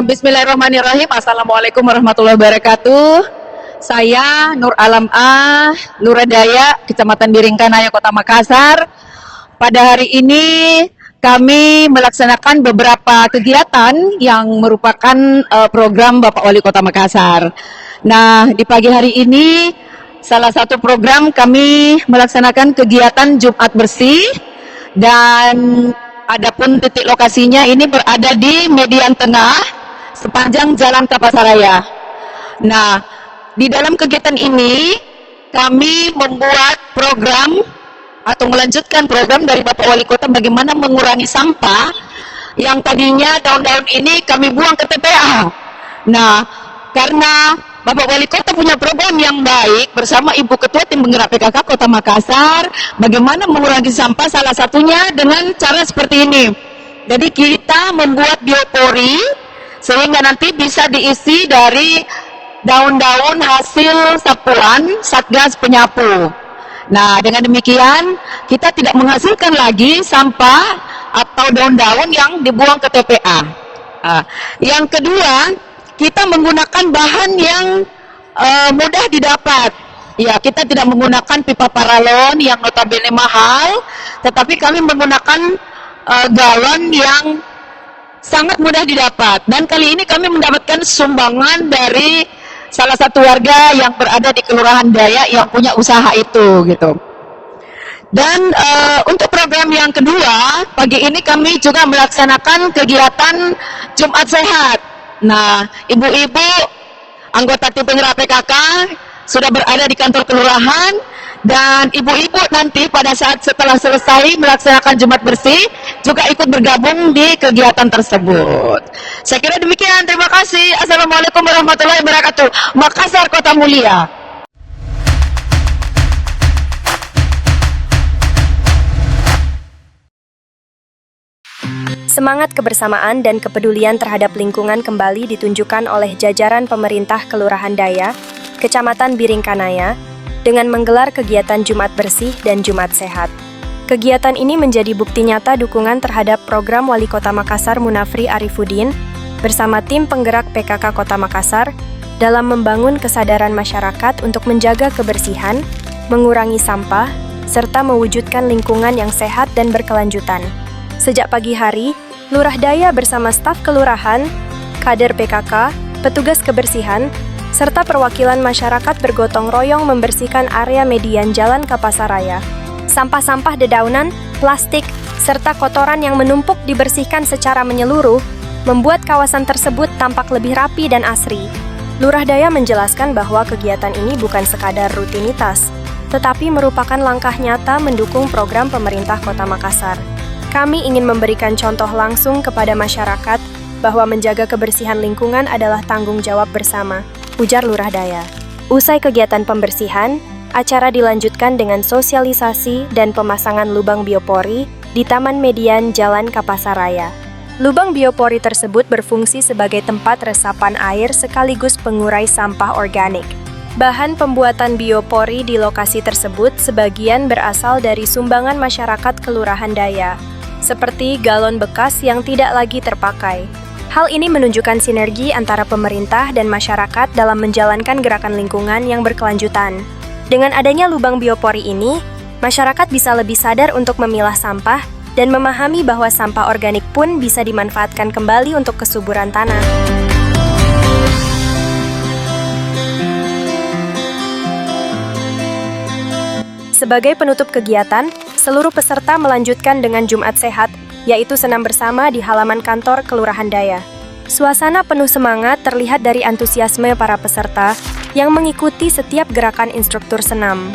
Bismillahirrahmanirrahim. Assalamualaikum warahmatullahi wabarakatuh. Saya Nur Alam A, Luradaya, Kecamatan Biringkanaya, Kota Makassar. Pada hari ini kami melaksanakan beberapa kegiatan yang merupakan program Bapak Wali Kota Makassar. Nah, di pagi hari ini salah satu program kami melaksanakan kegiatan Jumat Bersih, dan adapun titik lokasinya ini berada di Median Tengah sepanjang Jalan Kapasaraya. Nah, di dalam kegiatan ini kami membuat program atau melanjutkan program dari Bapak Wali Kota bagaimana mengurangi sampah yang tadinya daun-daun ini kami buang ke TPA. Nah, karena Bapak Wali Kota punya program yang baik bersama Ibu Ketua Tim Penggerak PKK Kota Makassar, bagaimana mengurangi sampah, salah satunya dengan cara seperti ini. Jadi kita membuat biopori sehingga nanti bisa diisi dari daun-daun hasil sapuan Satgas Penyapu. Nah, dengan demikian kita tidak menghasilkan lagi sampah atau daun-daun yang dibuang ke TPA. Yang kedua, kita menggunakan bahan yang mudah didapat. Ya, kita tidak menggunakan pipa paralon yang notabene mahal, tetapi kami menggunakan galon yang sangat mudah didapat. Dan kali ini kami mendapatkan sumbangan dari salah satu warga yang berada di Kelurahan Daya yang punya usaha itu, gitu. Dan untuk program yang kedua, pagi ini kami juga melaksanakan kegiatan Jumat Sehat. Nah, ibu-ibu anggota tim penggerak PKK sudah berada di kantor kelurahan, dan ibu-ibu nanti pada saat setelah selesai melaksanakan Jumat Bersih juga ikut bergabung di kegiatan tersebut. Saya kira demikian, terima kasih. Assalamualaikum warahmatullahi wabarakatuh. Makassar Kota Mulia. Semangat kebersamaan dan kepedulian terhadap lingkungan kembali ditunjukkan oleh jajaran pemerintah Kelurahan Daya, Kecamatan Biringkanaya, dengan menggelar kegiatan Jumat Bersih dan Jumat Sehat. Kegiatan ini menjadi bukti nyata dukungan terhadap program Wali Kota Makassar Munafri Arifuddin bersama tim penggerak PKK Kota Makassar dalam membangun kesadaran masyarakat untuk menjaga kebersihan, mengurangi sampah, serta mewujudkan lingkungan yang sehat dan berkelanjutan. Sejak pagi hari, Lurah Daya bersama staf kelurahan, kader PKK, petugas kebersihan, serta perwakilan masyarakat bergotong royong membersihkan area median Jalan Kapasaraya. Sampah-sampah dedaunan, plastik, serta kotoran yang menumpuk dibersihkan secara menyeluruh, membuat kawasan tersebut tampak lebih rapi dan asri. Lurah Daya menjelaskan bahwa kegiatan ini bukan sekadar rutinitas, tetapi merupakan langkah nyata mendukung program pemerintah Kota Makassar. Kami ingin memberikan contoh langsung kepada masyarakat bahwa menjaga kebersihan lingkungan adalah tanggung jawab bersama, ujar Lurah Daya. Usai kegiatan pembersihan, acara dilanjutkan dengan sosialisasi dan pemasangan lubang biopori di Taman Median Jalan Kapasaraya. Lubang biopori tersebut berfungsi sebagai tempat resapan air sekaligus pengurai sampah organik. Bahan pembuatan biopori di lokasi tersebut sebagian berasal dari sumbangan masyarakat Kelurahan Daya, seperti galon bekas yang tidak lagi terpakai. Hal ini menunjukkan sinergi antara pemerintah dan masyarakat dalam menjalankan gerakan lingkungan yang berkelanjutan. Dengan adanya lubang biopori ini, masyarakat bisa lebih sadar untuk memilah sampah dan memahami bahwa sampah organik pun bisa dimanfaatkan kembali untuk kesuburan tanah. Sebagai penutup kegiatan, seluruh peserta melanjutkan dengan Jumat Sehat, yaitu senam bersama di halaman kantor Kelurahan Daya. Suasana penuh semangat terlihat dari antusiasme para peserta yang mengikuti setiap gerakan instruktur senam.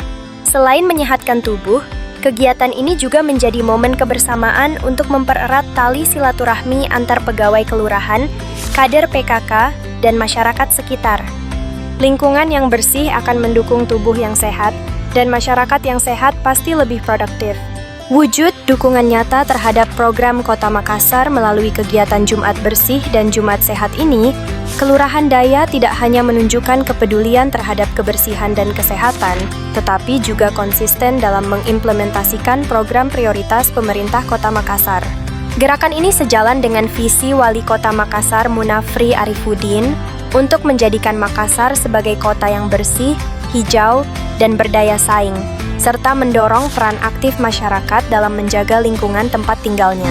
Selain menyehatkan tubuh, kegiatan ini juga menjadi momen kebersamaan untuk mempererat tali silaturahmi antar pegawai kelurahan, kader PKK, dan masyarakat sekitar. Lingkungan yang bersih akan mendukung tubuh yang sehat, dan masyarakat yang sehat pasti lebih produktif. Wujud dukungan nyata terhadap program Kota Makassar melalui kegiatan Jumat Bersih dan Jumat Sehat ini, Kelurahan Daya tidak hanya menunjukkan kepedulian terhadap kebersihan dan kesehatan, tetapi juga konsisten dalam mengimplementasikan program prioritas pemerintah Kota Makassar. Gerakan ini sejalan dengan visi Wali Kota Makassar Munafri Arifuddin untuk menjadikan Makassar sebagai kota yang bersih, hijau, dan berdaya saing, serta mendorong peran aktif masyarakat dalam menjaga lingkungan tempat tinggalnya.